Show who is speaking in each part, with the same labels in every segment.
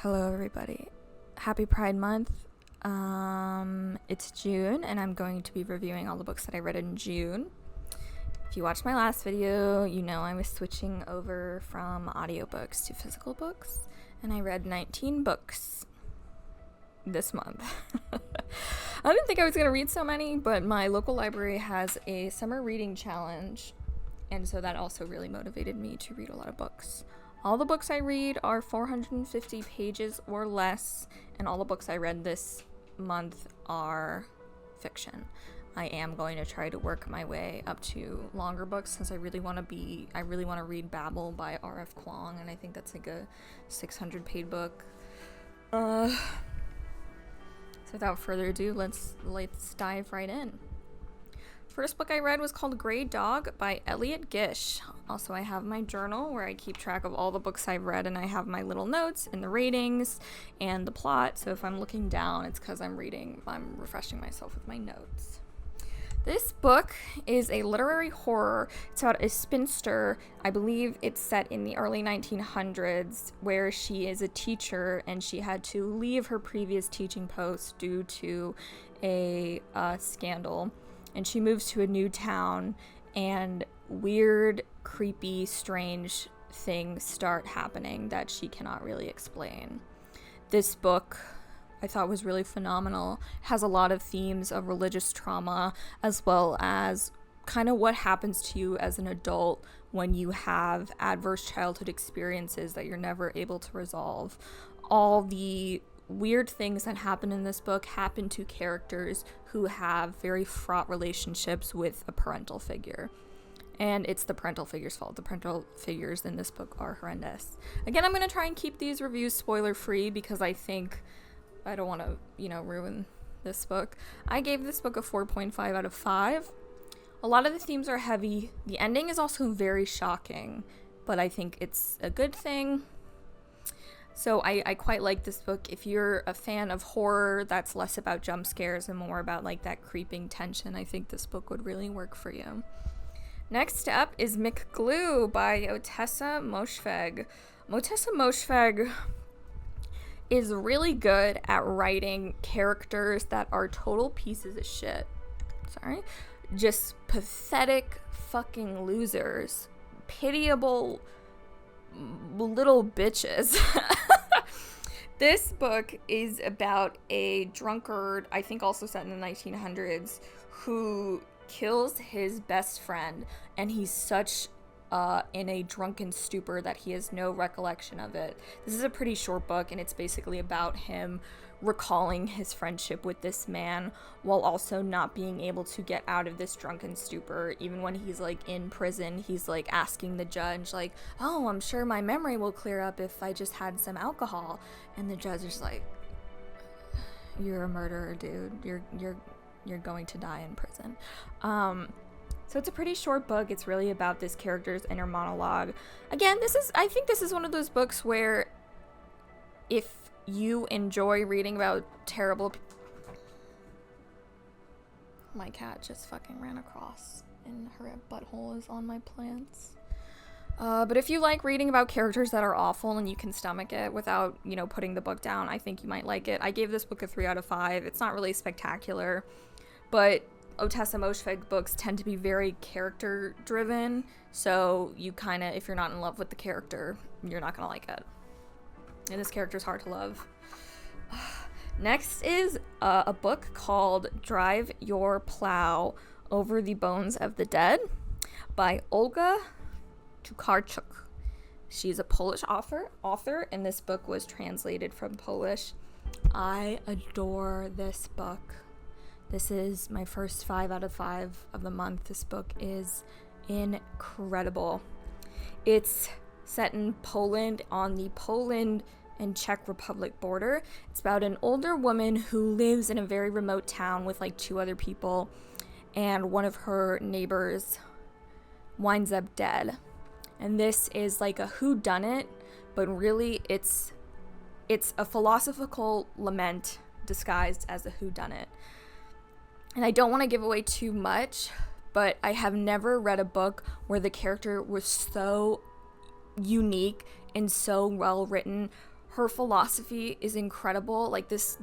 Speaker 1: Hello everybody. Happy Pride Month. It's June and I'm going to be reviewing all the books that I read in June. If you watched my last video, you know I was switching over from audiobooks to physical books, and I read 19 books this month. I didn't think I was going to read so many, but my local library has a summer reading challenge, and so that also really motivated me to read a lot of books. All the books I read are 450 pages or less, and all the books I read this month are fiction. I am going to try to work my way up to longer books since I really want to read Babel by R.F. Kuang, and I think that's like a 600-page book. So without further ado, let's dive right in. First book I read was called Grey Dog by Elliot Gish. Also, I have my journal where I keep track of all the books I've read, and I have my little notes and the ratings and the plot. So if I'm looking down, it's because I'm refreshing myself with my notes. This book is a literary horror. It's about a spinster. I believe it's set in the early 1900s, where she is a teacher and she had to leave her previous teaching post due to a scandal. And she moves to a new town, and weird, creepy, strange things start happening that she cannot really explain. This book I thought was really phenomenal. It has a lot of themes of religious trauma, as well as kind of what happens to you as an adult when you have adverse childhood experiences that you're never able to resolve. All the weird things that happen in this book happen to characters who have very fraught relationships with a parental figure. And it's the parental figure's fault. The parental figures in this book are horrendous. Again, I'm going to try and keep these reviews spoiler-free because I don't want to, ruin this book. I gave this book a 4.5 out of 5. A lot of the themes are heavy. The ending is also very shocking, but I think it's a good thing. So I quite like this book. If you're a fan of horror that's less about jump scares and more about like that creeping tension, I think this book would really work for you. Next up is McGlue by Ottessa Moshfegh. Ottessa Moshfegh is really good at writing characters that are total pieces of shit. Just pathetic fucking losers. Pitiable little bitches. This book is about a drunkard, I think also set in the 1900s, who kills his best friend, and he's such in a drunken stupor that he has no recollection of it. This is a pretty short book, and it's basically about him recalling his friendship with this man while also not being able to get out of this drunken stupor. Even when he's like in prison, he's like asking the judge like, oh, I'm sure my memory will clear up if I just had some alcohol, and the judge is like, you're a murderer, dude. You're going to die in prison. So it's a pretty short book. It's really about this character's inner monologue. Again, I think this is one of those books where if you enjoy reading about terrible my cat just fucking ran across and her butthole is on my plants. But if you like reading about characters that are awful and you can stomach it without, putting the book down, I think you might like it. I gave this book a 3 out of 5. It's not really spectacular, but Ottessa Moshfegh books tend to be very character driven, so you kind of, if you're not in love with the character, you're not gonna like it. And this character's hard to love. Next is a book called Drive Your Plow Over the Bones of the Dead by Olga Tokarczuk. She's a Polish author, and this book was translated from Polish. I adore this book. This is my first 5 out of 5 of the month. This book is incredible. It's set in Poland, on the Poland and Czech Republic border. It's about an older woman who lives in a very remote town with like 2 other people, and one of her neighbors winds up dead. And this is like a whodunit, but really it's a philosophical lament disguised as a whodunit. And I don't want to give away too much, but I have never read a book where the character was so unique and so well written. Her philosophy is incredible. Like this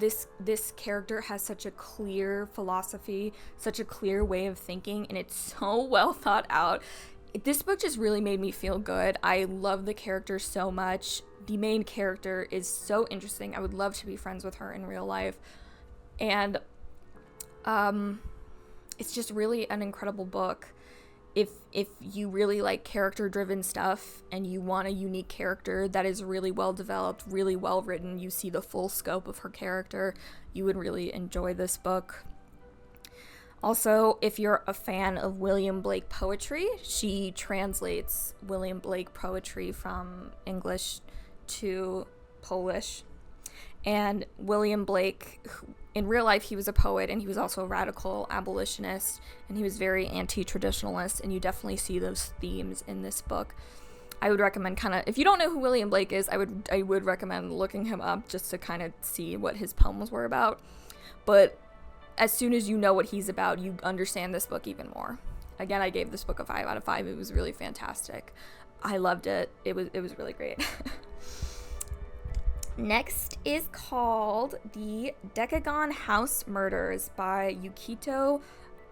Speaker 1: character has such a clear philosophy, such a clear way of thinking, and it's so well thought out. This book just really made me feel good. I love the character so much. The main character is so interesting. I would love to be friends with her in real life. And it's just really an incredible book. If you really like character driven stuff and you want a unique character that is really well developed, really well written, you see the full scope of her character, you would really enjoy this book. Also, if you're a fan of William Blake poetry, she translates William Blake poetry from English to Polish. And William Blake, in real life, he was a poet, and he was also a radical abolitionist, and he was very anti-traditionalist, and you definitely see those themes in this book. I would recommend if you don't know who William Blake is, I would recommend looking him up just to kind of see what his poems were about. But as soon as you know what he's about, you understand this book even more. Again, I gave this book a 5 out of 5. It was really fantastic. I loved it. It was really great. Next is called The Decagon House Murders by Yukito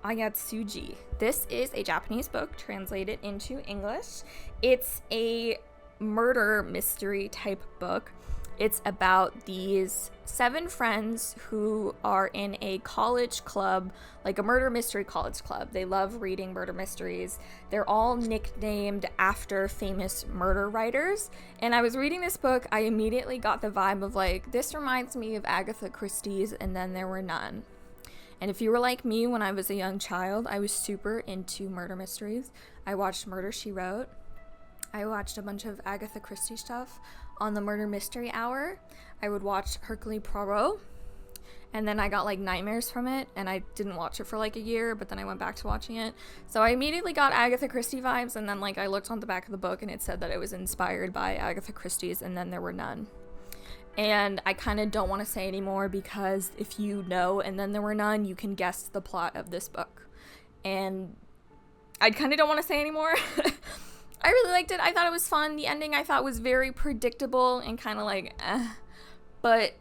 Speaker 1: Ayatsuji. This is a Japanese book translated into English. It's a murder mystery type book. It's about these 7 friends who are in a college club, like a murder mystery college club. They love reading murder mysteries. They're all nicknamed after famous murder writers. And I was reading this book, I immediately got the vibe of like, this reminds me of Agatha Christie's And Then There Were None. And if you were like me when I was a young child, I was super into murder mysteries. I watched Murder, She Wrote. I watched a bunch of Agatha Christie stuff on the Murder Mystery Hour. I would watch Hercule Poirot, and then I got like nightmares from it, and I didn't watch it for like a year, but then I went back to watching it. So I immediately got Agatha Christie vibes, and then like I looked on the back of the book and it said that it was inspired by Agatha Christie's And Then There Were None. And I kind of don't want to say anymore, because if you know And Then There Were None, you can guess the plot of this book. And I kind of don't want to say anymore. I really liked it. I thought it was fun. The ending I thought was very predictable and kind of like, but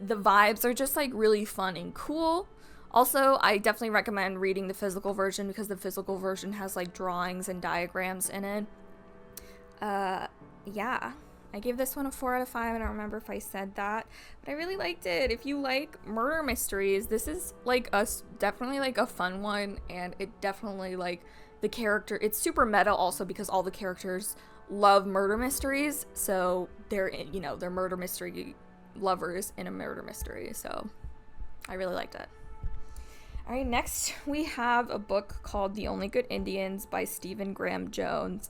Speaker 1: the vibes are just like really fun and cool. Also, I definitely recommend reading the physical version, because the physical version has like drawings and diagrams in it. Yeah. I gave this one a 4 out of 5. I don't remember if I said that, but I really liked it. If you like murder mysteries, this is like definitely like a fun one, and it definitely like the character, it's super meta also, because all the characters love murder mysteries, so they're murder mystery lovers in a murder mystery, so I really liked it. All right, next we have a book called The Only Good Indians by Stephen Graham Jones,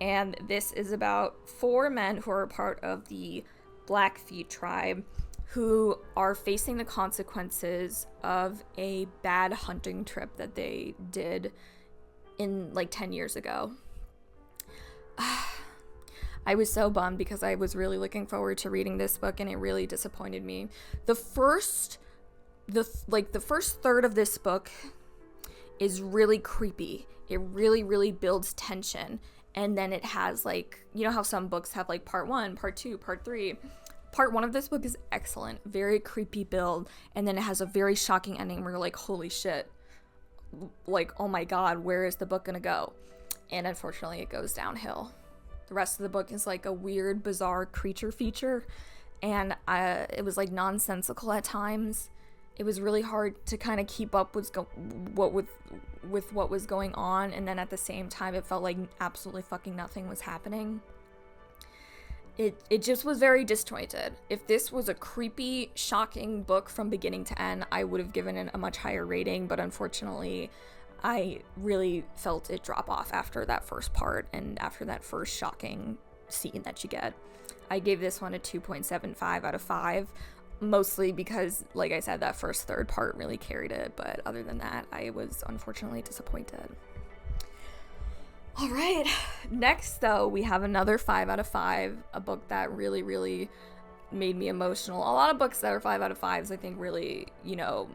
Speaker 1: and this is about 4 men who are part of the Blackfeet tribe who are facing the consequences of a bad hunting trip that they did in like 10 years ago. I was so bummed, because I was really looking forward to reading this book, and it really disappointed me. The first third of this book is really creepy. It really, really builds tension. And then it has like, you know how some books have like part 1, part 2, part 3. Part 1 of this book is excellent, very creepy build, and then it has a very shocking ending where you're like, holy shit. Like, oh my god, where is the book gonna go? And unfortunately it goes downhill. The rest of the book is like a weird, bizarre creature feature, and it was like nonsensical at times. It was really hard to kind of keep up with what was going on, and then at the same time it felt like absolutely fucking nothing was happening. It just was very disjointed. If this was a creepy, shocking book from beginning to end, I would have given it a much higher rating, but unfortunately, I really felt it drop off after that first part and after that first shocking scene that you get. I gave this one a 2.75 out of 5, mostly because, like I said, that first third part really carried it, but other than that, I was unfortunately disappointed. All right, next though, we have another 5 out of 5, a book that really, really made me emotional. A lot of books that are 5 out of 5s, I think, really,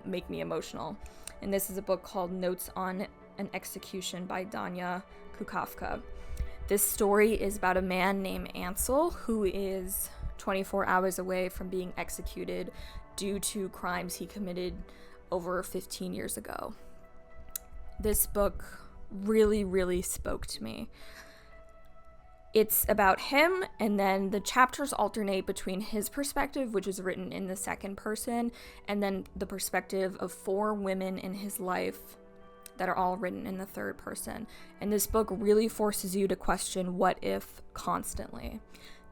Speaker 1: make me emotional. And this is a book called Notes on an Execution by Danya Kukafka. This story is about a man named Ansel who is 24 hours away from being executed due to crimes he committed over 15 years ago. This book really, really spoke to me. It's about him, and then the chapters alternate between his perspective, which is written in the second person, and then the perspective of 4 women in his life that are all written in the third person. And this book really forces you to question what if constantly.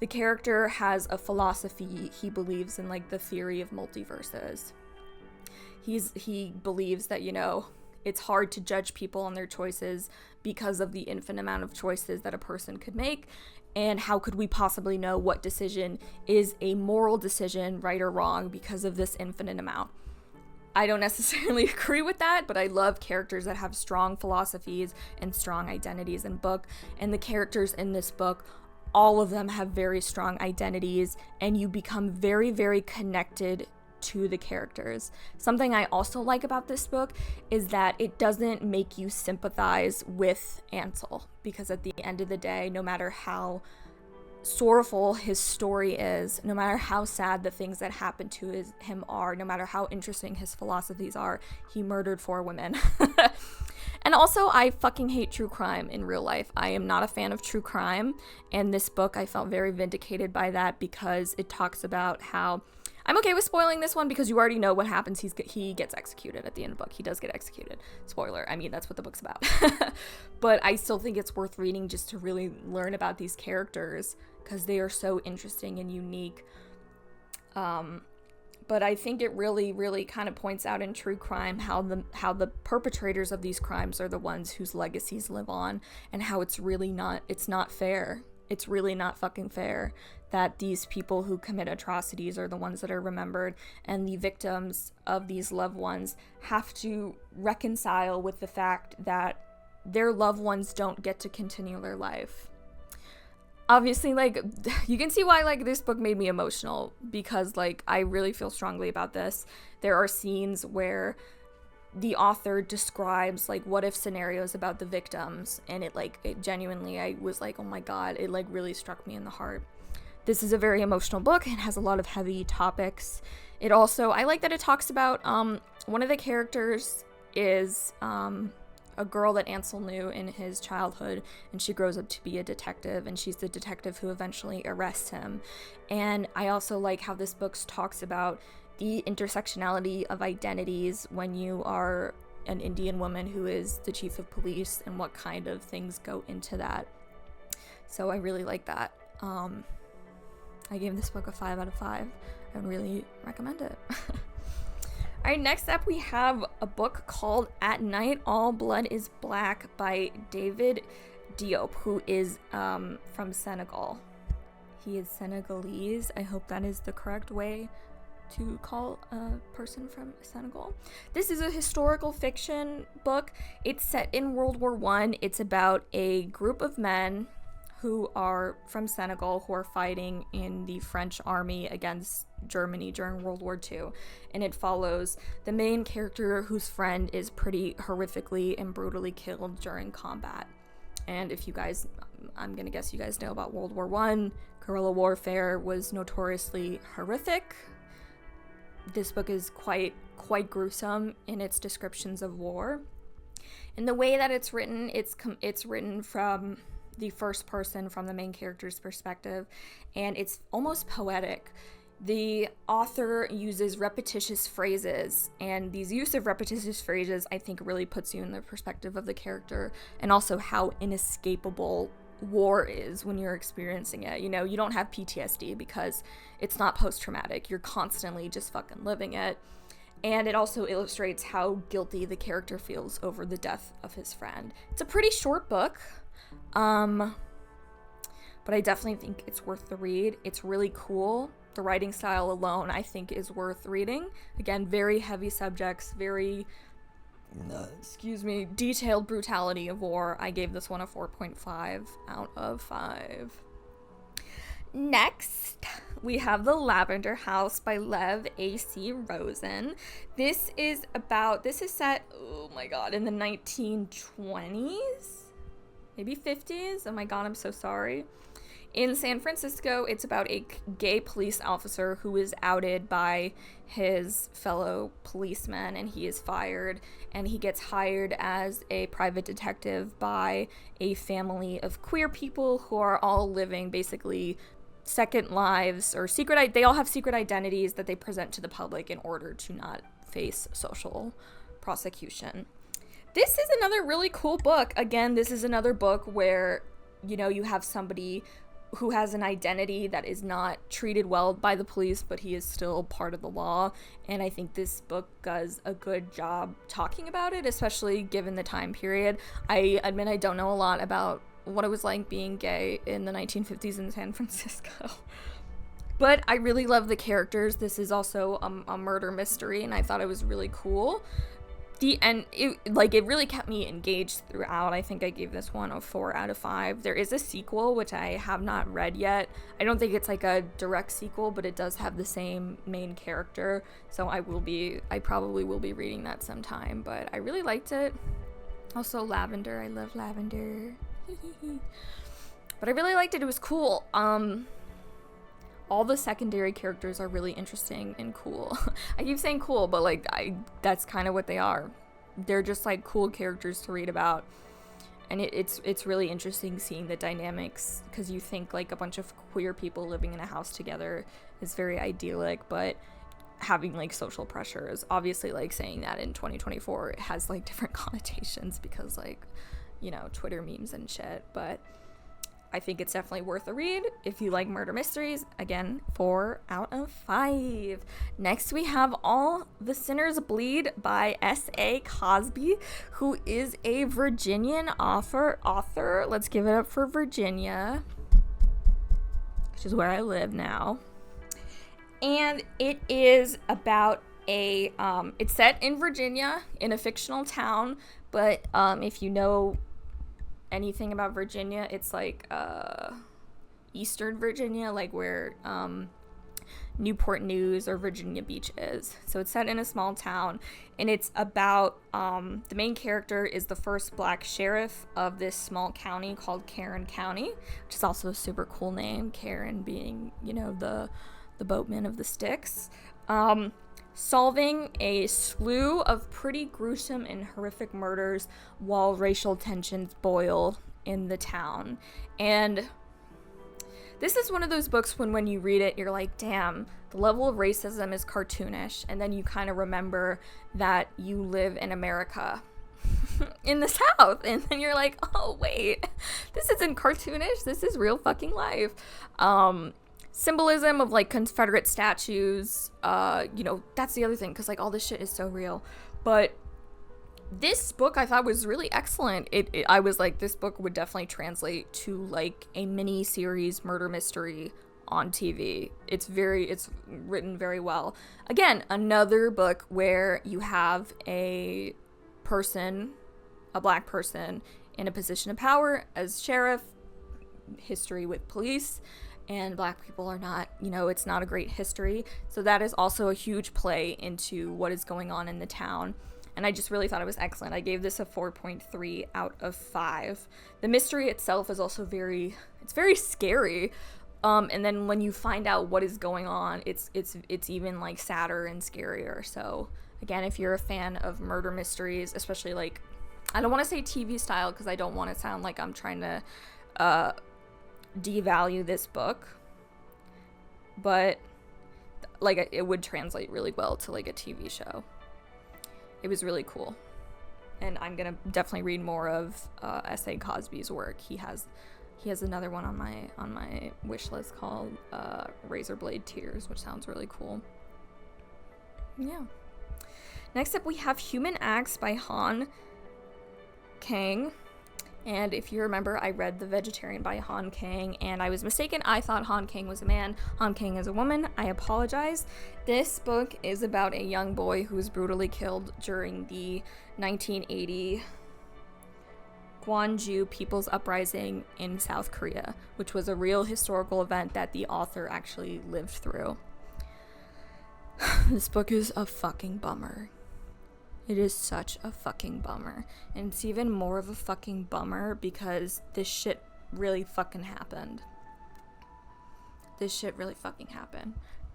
Speaker 1: The character has a philosophy. He believes in like the theory of multiverses. He believes that, you know, it's hard to judge people on their choices because of the infinite amount of choices that a person could make. And how could we possibly know what decision is a moral decision, right or wrong, because of this infinite amount? I don't necessarily agree with that, but I love characters that have strong philosophies and strong identities in book. And the characters in this book, all of them have very strong identities, and you become very, very connected to the characters. Something I also like about this book is that it doesn't make you sympathize with Ansel, because at the end of the day, no matter how sorrowful his story is, no matter how sad the things that happen to him are, no matter how interesting his philosophies are, he murdered 4 women. And also, I fucking hate true crime in real life. I am not a fan of true crime, and this book, I felt very vindicated by that, because it talks about how I'm okay with spoiling this one because you already know what happens. He gets executed at the end of the book. He does get executed. Spoiler. I mean, that's what the book's about. But I still think it's worth reading just to really learn about these characters because they are so interesting and unique. But I think it really, really kind of points out in true crime how the perpetrators of these crimes are the ones whose legacies live on, and how it's not fair. It's really not fucking fair that these people who commit atrocities are the ones that are remembered, and the victims of these loved ones have to reconcile with the fact that their loved ones don't get to continue their life. Obviously, like, you can see why, like, this book made me emotional, because, like, I really feel strongly about this. There are scenes where the author describes, like, what if scenarios about the victims, and it genuinely, I was like, oh my god, it, like, really struck me in the heart. This is a very emotional book. It has a lot of heavy topics. It also, I like that it talks about, one of the characters is, a girl that Ansel knew in his childhood, and she grows up to be a detective, and she's the detective who eventually arrests him. And I also like how this book talks about the intersectionality of identities when you are an Indian woman who is the chief of police, and what kind of things go into that. So I really like that. I gave this book a 5 out of 5. I would really recommend it. Alright, next up we have a book called At Night All Blood is Black by David Diop, who is from Senegal. He is Senegalese. I hope that is the correct way to call a person from Senegal. This is a historical fiction book. It's set in World War I. It's about a group of men who are from Senegal who are fighting in the French army against Germany during World War II. And it follows the main character whose friend is pretty horrifically and brutally killed during combat. And if you guys, I'm gonna guess you guys know about World War I, guerrilla warfare was notoriously horrific. This book is quite gruesome in its descriptions of war. And the way that it's written, it's written from the first person, from the main character's perspective, and it's almost poetic. The author uses repetitious phrases, and these use of repetitious phrases, I think, really puts you in the perspective of the character, and also how inescapable war is when you're experiencing it. You know, you don't have PTSD because it's not post-traumatic. You're constantly just fucking living it. And it also illustrates how guilty the character feels over the death of his friend. It's a pretty short book, but I definitely think it's worth the read. It's really cool. The writing style alone, I think, is worth reading. Again, very heavy subjects, very, detailed brutality of war. I gave this one a 4.5 out of 5. Next, we have The Lavender House by Lev A.C. Rosen. This is set, oh my god, in the 1920s? Maybe 50s? Oh my god, I'm so sorry. In San Francisco, it's about a gay police officer who is outed by his fellow policemen, and he is fired, and he gets hired as a private detective by a family of queer people who are all living basically second lives, or they all have secret identities that they present to the public in order to not face social prosecution. This is another really cool book. Again, this is another book where, you have somebody who has an identity that is not treated well by the police, but he is still part of the law. And I think this book does a good job talking about it, especially given the time period. I admit I don't know a lot about what it was like being gay in the 1950s in San Francisco. But I really love the characters. This is also a murder mystery, and I thought it was really cool. It really kept me engaged throughout. I think I gave this one a 4 out of 5. There is a sequel, which I have not read yet. I don't think it's like a direct sequel, but it does have the same main character. So I probably will be reading that sometime, but I really liked it. Also lavender. I love lavender. But I really liked it. It was cool. All the secondary characters are really interesting and cool. I keep saying cool, but that's kind of what they are. They're just like cool characters to read about. And it's really interesting seeing the dynamics, because you think like a bunch of queer people living in a house together is very idyllic, but having like social pressure is obviously, like, saying that in 2024 it has like different connotations because, like, Twitter memes and shit. But I think it's definitely worth a read if you like murder mysteries. Again, 4 out of 5. Next, we have All the Sinners Bleed by S.A. Cosby, who is a Virginian author. Let's give it up for Virginia, which is where I live now. And it is about it's set in Virginia, in a fictional town, but if you know anything about Virginia, it's like Eastern Virginia, like where Newport News or Virginia Beach is. So it's set in a small town, and it's about the main character is the first black sheriff of this small county called Karen County, which is also a super cool name, Karen being, the boatman of the sticks. Solving a slew of pretty gruesome and horrific murders while racial tensions boil in the town. And this is one of those books when you read it, you're like, damn, the level of racism is cartoonish. And then you kind of remember that you live in America in the South. And then you're like, oh, wait, this isn't cartoonish. This is real fucking life. Symbolism of like Confederate statues, that's the other thing, because like all this shit is so real. But this book I thought was really excellent. I was like, this book would definitely translate to like a mini series murder mystery on TV. It's written very well. Again, another book where you have a black person in a position of power as sheriff, history with police, and black people are not, it's not a great history. So that is also a huge play into what is going on in the town. And I just really thought it was excellent. I gave this a 4.3 out of 5. The mystery itself is also very scary. And then when you find out what is going on, it's even like sadder and scarier. So again, if you're a fan of murder mysteries, especially like, I don't want to say TV style because I don't want to sound like I'm trying to devalue this book, but like it would translate really well to like a TV show. It was really cool, and I'm gonna definitely read more of S.A. Cosby's work. He has another one on my wish list called Razorblade Tears, which sounds really cool. Yeah. Next up, we have Human Acts by Han Kang. And if you remember, I read The Vegetarian by Han Kang, and I was mistaken. I thought Han Kang was a man. Han Kang is a woman. I apologize. This book is about a young boy who was brutally killed during the 1980 Gwonju People's Uprising in South Korea, which was a real historical event that the author actually lived through. This book is a fucking bummer. It is such a fucking bummer. And it's even more of a fucking bummer because this shit really fucking happened. this shit really fucking happened.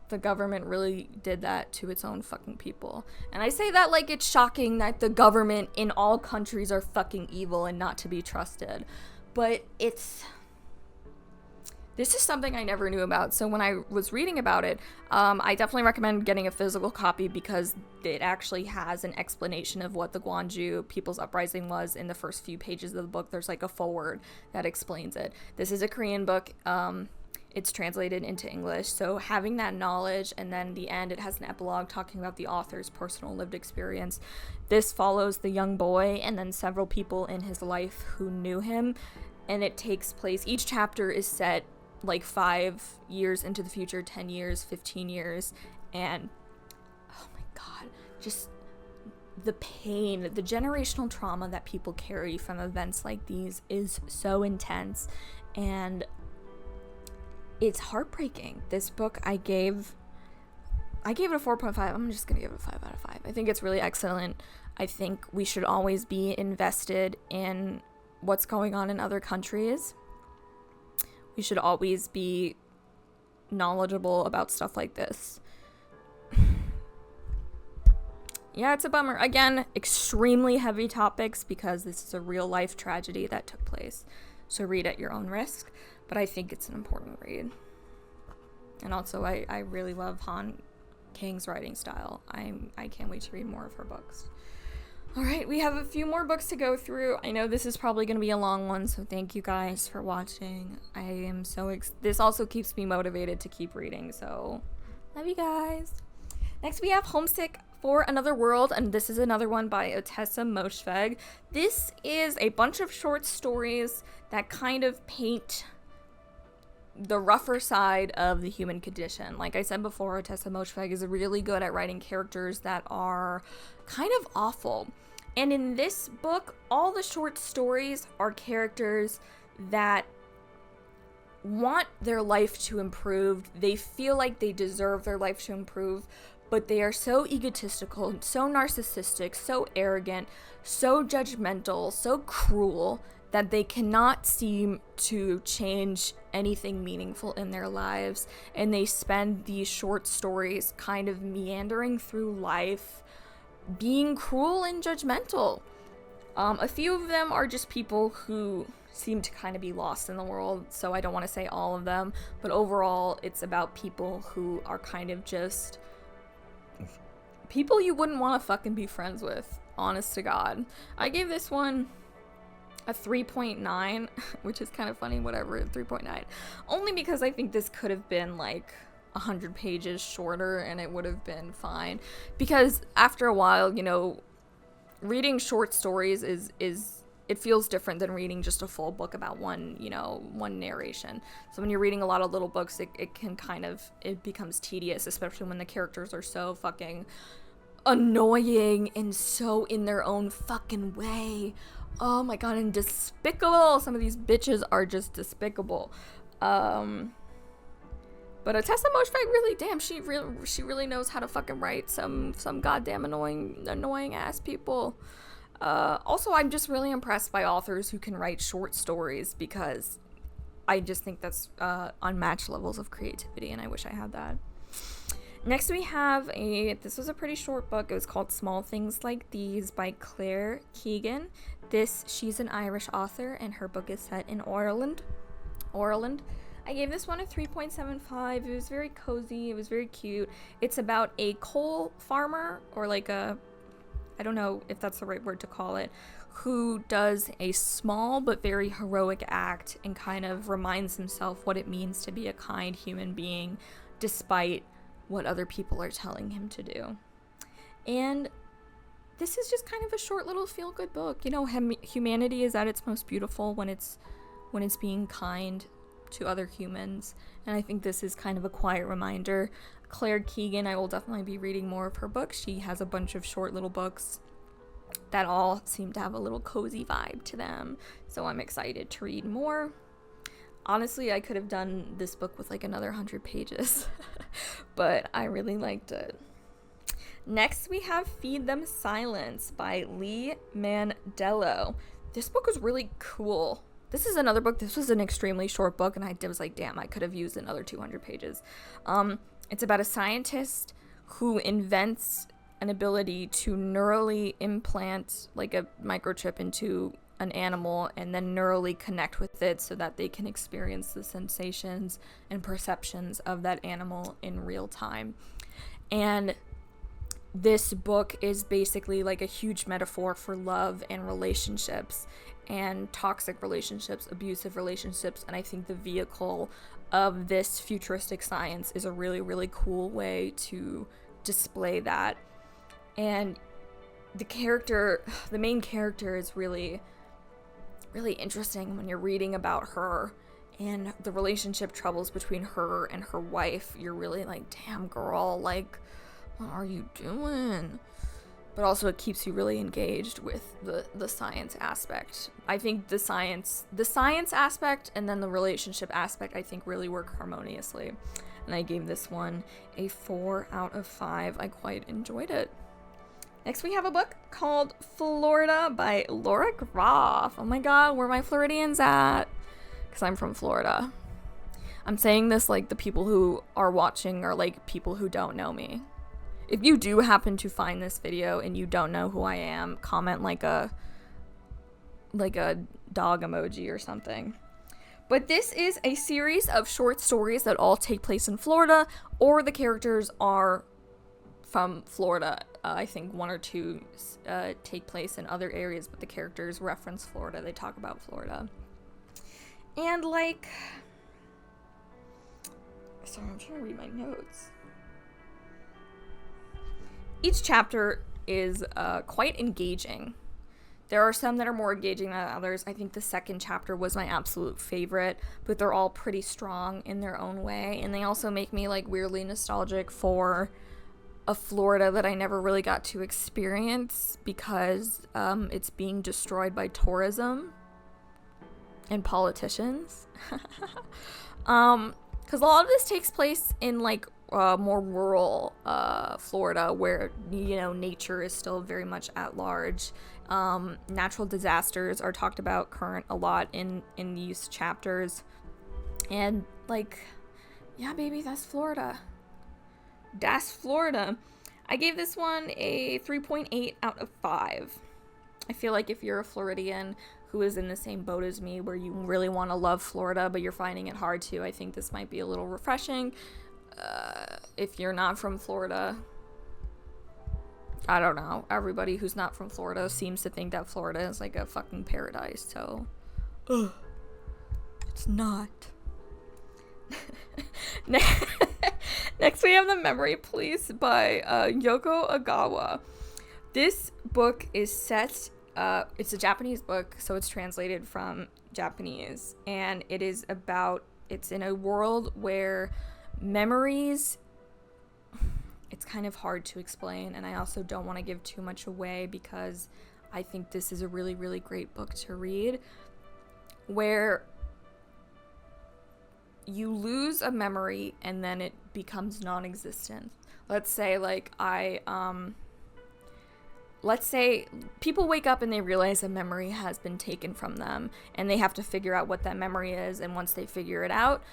Speaker 1: The government really did that to its own fucking people. And I say that like it's shocking that the government in all countries are fucking evil and not to be trusted. But this is something I never knew about. So when I was reading about it, I definitely recommend getting a physical copy because it actually has an explanation of what the Gwonju People's Uprising was in the first few pages of the book. There's like a foreword that explains it. This is a Korean book. It's translated into English. So having that knowledge, and then the end, it has an epilogue talking about the author's personal lived experience. This follows the young boy and then several people in his life who knew him. And it takes place, each chapter is set like 5 years into the future, 10 years, 15 years, and oh my god, just the pain, the generational trauma that people carry from events like these is so intense, and it's heartbreaking. This book I gave it a 4.5. I'm just gonna give it a 5 out of 5. I think it's really excellent. I think we should always be invested in what's going on in other countries. We should always be knowledgeable about stuff like this. Yeah, it's a bummer. Again, extremely heavy topics because this is a real life tragedy that took place. So read at your own risk. But I think it's an important read. And also, I really love Han Kang's writing style. I can't wait to read more of her books. Alright, we have a few more books to go through. I know this is probably going to be a long one, so thank you guys for watching. I am so this also keeps me motivated to keep reading, so love you guys. Next we have Homesick for Another World, and this is another one by Otessa Moshfegh. This is a bunch of short stories that kind of paint the rougher side of the human condition. Like I said before, Otessa Moshfegh is really good at writing characters that are kind of awful. And in this book, all the short stories are characters that want their life to improve. They feel like they deserve their life to improve, but they are so egotistical, so narcissistic, so arrogant, so judgmental, so cruel that they cannot seem to change anything meaningful in their lives. And they spend these short stories kind of meandering through life, being cruel and judgmental. A few of them are just people who seem to kind of be lost in the world, so I don't want to say all of them, but overall it's about people who are kind of just people you wouldn't want to fucking be friends with, honest to God. I gave this one a 3.9, which is kind of funny, whatever, 3.9, only because I think this could have been like 100 pages shorter and it would have been fine, because after a while, you know, reading short stories is it feels different than reading just a full book about one narration. So when you're reading a lot of little books, it can kind of, it becomes tedious, especially when the characters are so fucking annoying and so in their own fucking way. Oh my god, and despicable. Some of these bitches are just despicable. But Otessa Moshfegh, really, damn, she really knows how to fucking write some goddamn annoying ass people. Also, I'm just really impressed by authors who can write short stories, because I just think that's unmatched levels of creativity, and I wish I had that. Next we have this was a pretty short book. It was called Small Things Like These by Claire Keegan. She's an Irish author, and her book is set in Ireland. I gave this one a 3.75. It was very cozy. It was very cute. It's about a coal farmer, or like I don't know if that's the right word to call it, who does a small but very heroic act and kind of reminds himself what it means to be a kind human being despite what other people are telling him to do. And this is just kind of a short little feel-good book. You know, humanity is at its most beautiful when it's being kind to other humans, and I think this is kind of a quiet reminder. Claire Keegan, I will definitely be reading more of her books. She has a bunch of short little books that all seem to have a little cozy vibe to them, so I'm excited to read more. Honestly, I could have done this book with like another 100 pages, but I really liked it. Next, we have Feed Them Silence by Lee Mandello. This book was really cool. this is another book. This was an extremely short book, and I was like, damn, I could have used another 200 pages. It's about a scientist who invents an ability to neurally implant like a microchip into an animal and then neurally connect with it so that they can experience the sensations and perceptions of that animal in real time. And this book is basically like a huge metaphor for love and relationships and toxic relationships, abusive relationships, and I think the vehicle of this futuristic science is a really, really cool way to display that. And the main character is really, really interesting when you're reading about her and the relationship troubles between her and her wife. You're really like, damn girl, like, what are you doing? But also it keeps you really engaged with the science aspect. I think the science aspect and then the relationship aspect, I think, really work harmoniously. And I gave this one a 4 out of 5. I quite enjoyed it. Next we have a book called Florida by Laura Groff. Oh my god, where are my Floridians at? Because I'm from Florida. I'm saying this like the people who are watching are like people who don't know me. If you do happen to find this video and you don't know who I am, comment like a dog emoji or something. But this is a series of short stories that all take place in Florida, or the characters are from Florida. I think 1 or 2 take place in other areas, but the characters reference Florida. They talk about Florida. And like, sorry, I'm trying to read my notes. Each chapter is quite engaging. There are some that are more engaging than others. I think the second chapter was my absolute favorite, but they're all pretty strong in their own way. And they also make me like weirdly nostalgic for a Florida that I never really got to experience because it's being destroyed by tourism and politicians. Because a lot of this takes place in like more rural Florida, where, you know, nature is still very much at large. Natural disasters are talked about a lot in these chapters. And like, yeah, baby, that's Florida. Das Florida. I gave this one a 3.8 out of 5. I feel like if you're a Floridian who is in the same boat as me, where you really want to love Florida, but you're finding it hard to, I think this might be a little refreshing. If you're not from Florida, I don't know. Everybody who's not from Florida seems to think that Florida is like a fucking paradise, so it's not. Next we have The Memory Police by Yoko Agawa. This book is set, it's a Japanese book, so it's translated from Japanese, and it's in a world where memories, it's kind of hard to explain, and I also don't want to give too much away because I think this is a really, really great book to read, where you lose a memory and then it becomes non-existent. Let's say let's say people wake up and they realize a memory has been taken from them and they have to figure out what that memory is, and once they figure it out,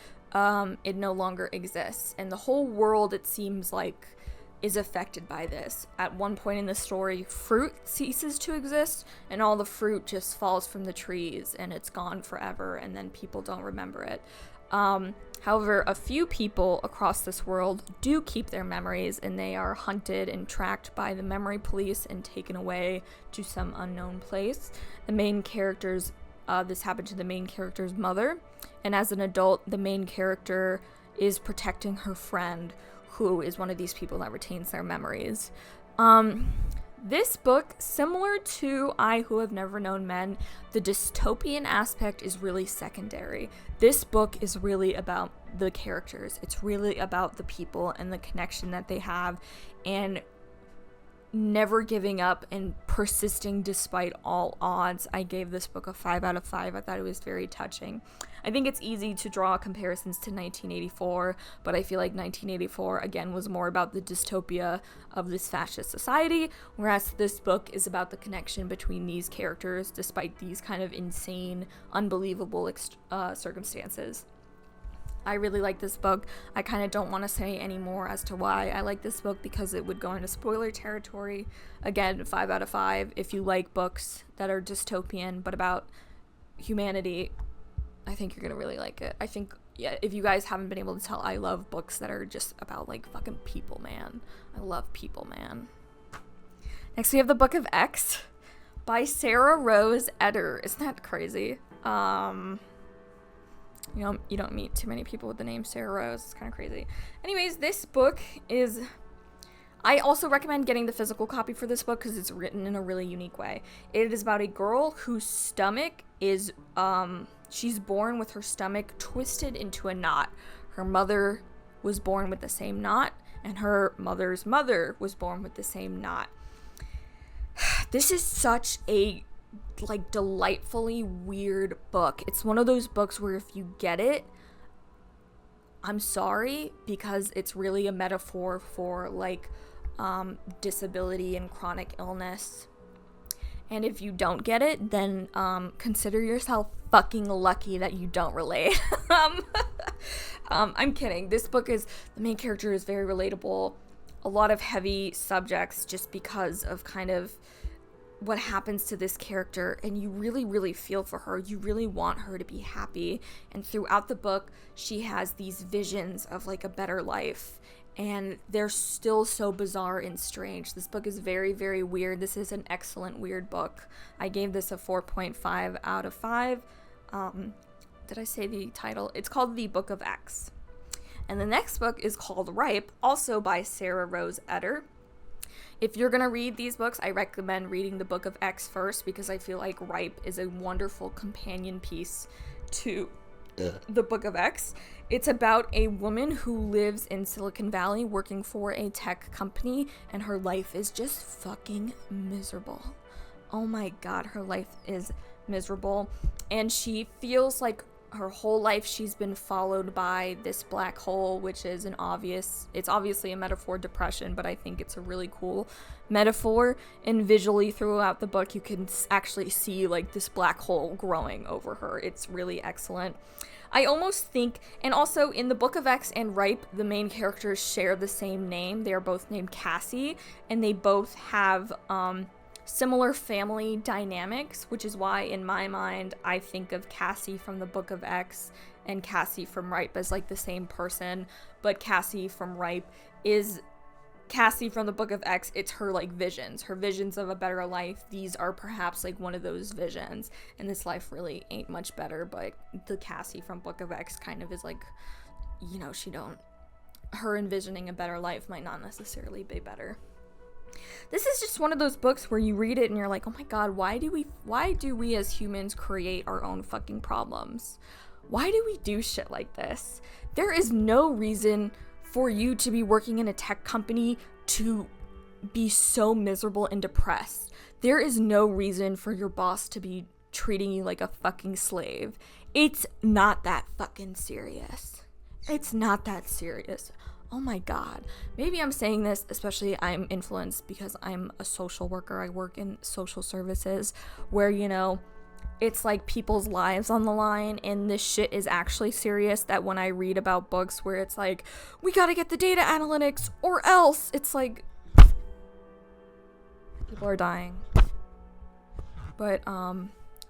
Speaker 1: it no longer exists, and the whole world, it seems like, is affected by this. At one point in the story, fruit ceases to exist and all the fruit just falls from the trees and it's gone forever, and then people don't remember it. However, a few people across this world do keep their memories, and they are hunted and tracked by the memory police and taken away to some unknown place. The main characters, this happened to the main character's mother, and as an adult, the main character is protecting her friend, who is one of these people that retains their memories. This book, similar to I Who Have Never Known Men, the dystopian aspect is really secondary. This book is really about the characters. It's really about the people and the connection that they have. And never giving up and persisting despite all odds. I gave this book a 5 out of 5. I thought it was very touching. I think it's easy to draw comparisons to 1984, but I feel like 1984, again, was more about the dystopia of this fascist society, whereas this book is about the connection between these characters despite these kind of insane, unbelievable circumstances. I really like this book. I kind of don't want to say any more as to why I like this book because it would go into spoiler territory. Again, 5 out of 5. If you like books that are dystopian but about humanity, I think you're going to really like it. I think, yeah, if you guys haven't been able to tell, I love books that are just about, like, fucking people, man. I love people, man. Next, we have The Book of X by Sarah Rose Eder. Isn't that crazy? You don't meet too many people with the name Sarah Rose. It's kind of crazy. Anyways, this book is... I also recommend getting the physical copy for this book because it's written in a really unique way. It is about a girl whose stomach is... she's born with her stomach twisted into a knot. Her mother was born with the same knot, and her mother's mother was born with the same knot. This is such a... like delightfully weird book. It's one of those books where if you get it, I'm sorry, because it's really a metaphor for like disability and chronic illness. And if you don't get it, then consider yourself fucking lucky that you don't relate. I'm kidding. This book is, the main character is very relatable. A lot of heavy subjects just because of kind of what happens to this character, and you really, really feel for her. You really want her to be happy. And throughout the book, she has these visions of like a better life, and they're still so bizarre and strange. This book is very, very weird. This is an excellent weird book. I gave this a 4.5 out of 5. Did I say the title? It's called The Book of X. And the next book is called Ripe, also by Sarah Rose Eder. If you're going to read these books, I recommend reading The Book of X first because I feel like Ripe is a wonderful companion piece to The Book of X. It's about a woman who lives in Silicon Valley working for a tech company, and her life is just fucking miserable. Oh my god, her life is miserable. And she feels like her whole life she's been followed by this black hole, which is it's obviously a metaphor, depression, but I think it's a really cool metaphor. And visually throughout the book, you can actually see like this black hole growing over her. It's really excellent. I almost think, and also in The Book of X and Ripe, the main characters share the same name. They are both named Cassie, and they both have similar family dynamics, which is why in my mind I think of Cassie from The Book of X and Cassie from Ripe as like the same person, but Cassie from Ripe is Cassie from The Book of X. It's her like visions, her visions of a better life. These are perhaps like one of those visions, and this life really ain't much better, but the Cassie from Book of X kind of is like, you know, her envisioning a better life might not necessarily be better. This is just one of those books where you read it and you're like, oh my god, why do we as humans create our own fucking problems? Why do we do shit like this? There is no reason for you to be working in a tech company to be so miserable and depressed. There is no reason for your boss to be treating you like a fucking slave. It's not that fucking serious. It's not that serious. Oh my god. Maybe I'm saying this, especially I'm influenced because I'm a social worker. I work in social services where, you know, it's like people's lives on the line, and this shit is actually serious. That when I read about books where it's like, we gotta get the data analytics or else, it's like people are dying. But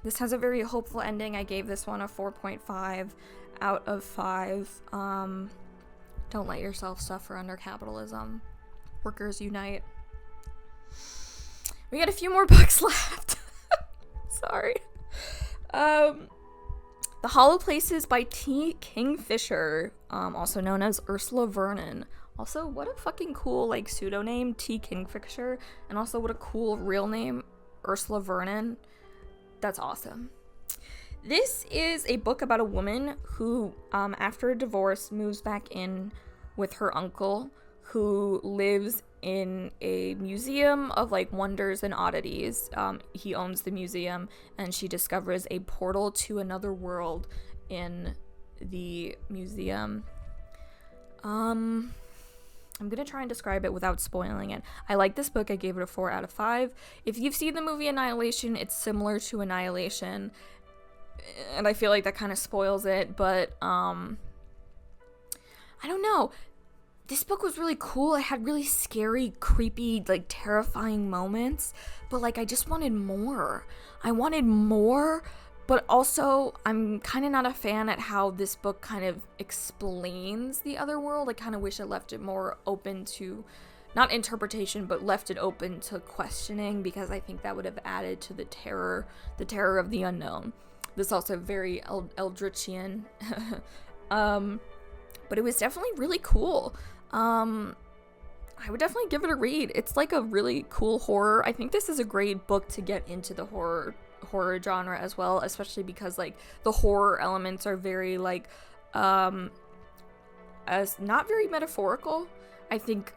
Speaker 1: this has a very hopeful ending. I gave this one a 4.5 out of 5. Don't let yourself suffer under capitalism. Workers unite. We got a few more books left. Sorry. The Hollow Places by T. Kingfisher, also known as Ursula Vernon. Also, what a fucking cool, like, pseudonym, T. Kingfisher. And also, what a cool real name, Ursula Vernon. That's awesome. This is a book about a woman who, after a divorce, moves back in with her uncle, who lives in a museum of like wonders and oddities. He owns the museum, and she discovers a portal to another world in the museum. I'm gonna try and describe it without spoiling it. I like this book. I gave it a 4 out of 5. If you've seen the movie Annihilation, it's similar to Annihilation, and I feel like that kind of spoils it, but I don't know. This book was really cool. It had really scary, creepy, like terrifying moments, but like I just wanted more. I wanted more, but also I'm kind of not a fan at how this book kind of explains the other world. I kind of wish it left it more open to, not interpretation, but left it open to questioning, because I think that would have added to the terror of the unknown. This also very Eldritchian, but it was definitely really cool. I would definitely give it a read. It's like a really cool horror. I think this is a great book to get into the horror genre as well, especially because like the horror elements are very like as not very metaphorical. I think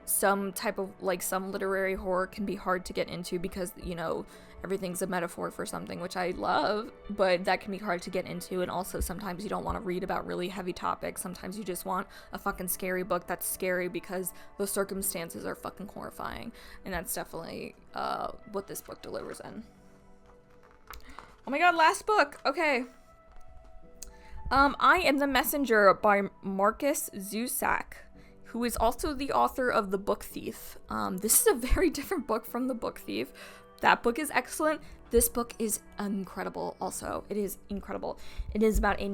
Speaker 1: some type of like some literary horror can be hard to get into because, you know, everything's a metaphor for something, which I love, but that can be hard to get into. And also sometimes you don't want to read about really heavy topics. Sometimes you just want a fucking scary book that's scary because the circumstances are fucking horrifying, and that's definitely what this book delivers in. Oh my god, last book. Okay. I Am the Messenger by Marcus Zusak, who is also the author of The Book Thief. This is a very different book from The Book Thief. That book is excellent. This book is incredible also. It is incredible. It is about a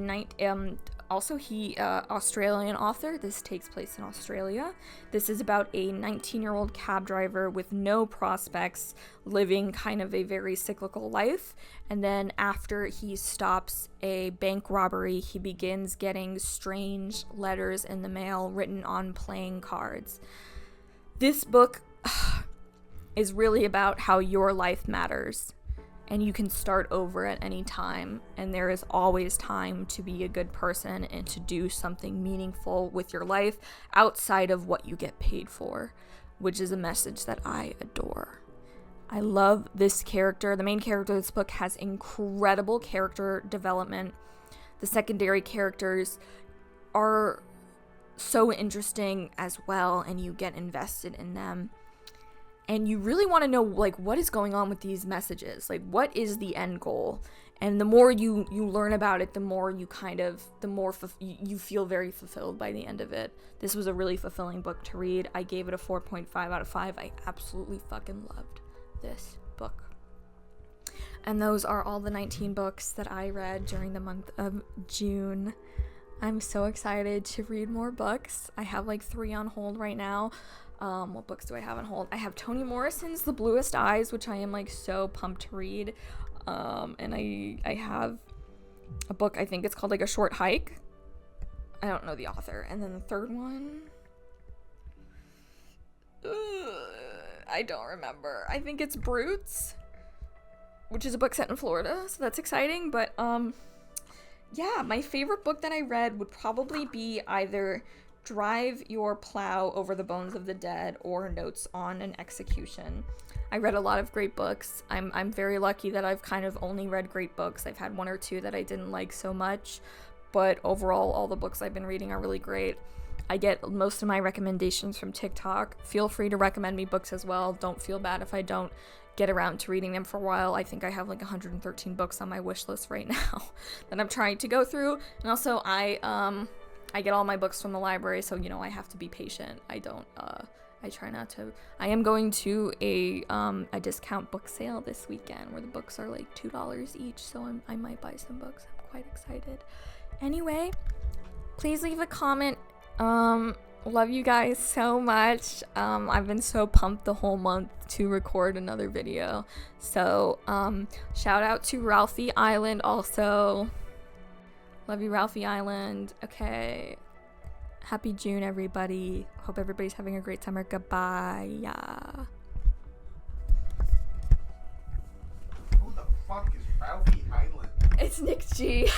Speaker 1: Australian author. This takes place in Australia. This is about a 19-year-old cab driver with no prospects, living kind of a very cyclical life. And then after he stops a bank robbery, he begins getting strange letters in the mail written on playing cards. This book is really about how your life matters, and you can start over at any time, and there is always time to be a good person and to do something meaningful with your life outside of what you get paid for, which is a message that I adore. I love this character. The main character of this book has incredible character development. The secondary characters are so interesting as well, and you get invested in them. And you really want to know, like, what is going on with these messages? Like, what is the end goal? And the more you learn about it, the more you you feel very fulfilled by the end of it. This was a really fulfilling book to read. I gave it a 4.5 out of 5. I absolutely fucking loved this book. And those are all the 19 books that I read during the month of June. I'm so excited to read more books. I have like 3 on hold right now. What books do I have on hold? I have Toni Morrison's The Bluest Eyes, which I am like so pumped to read. And I have a book, I think it's called like A Short Hike. I don't know the author. And then the third one, I don't remember. I think it's Brutes, which is a book set in Florida, so that's exciting. But yeah, my favorite book that I read would probably be either Drive Your Plow Over the Bones of the Dead or Notes on an Execution. I read a lot of great books. I'm very lucky that I've kind of only read great books. I've had 1 or 2 that I didn't like so much, but overall all the books I've been reading are really great. I get most of my recommendations from TikTok. Feel free to recommend me books as well. Don't feel bad if I don't get around to reading them for a while. I think I have like 113 books on my wish list right now that I'm trying to go through. And also I get all my books from the library, so, you know, I have to be patient. I try not to. I am going to a discount book sale this weekend where the books are like $2 each, so I might buy some books. I'm quite excited. Anyway, please leave a comment. Love you guys so much. I've been so pumped the whole month to record another video. So, shout out to Ralphie Island also. Love you, Ralphie Island. Okay. Happy June, everybody. Hope everybody's having a great summer. Goodbye. Yeah.
Speaker 2: Who the fuck is Ralphie Island?
Speaker 1: It's Nick G.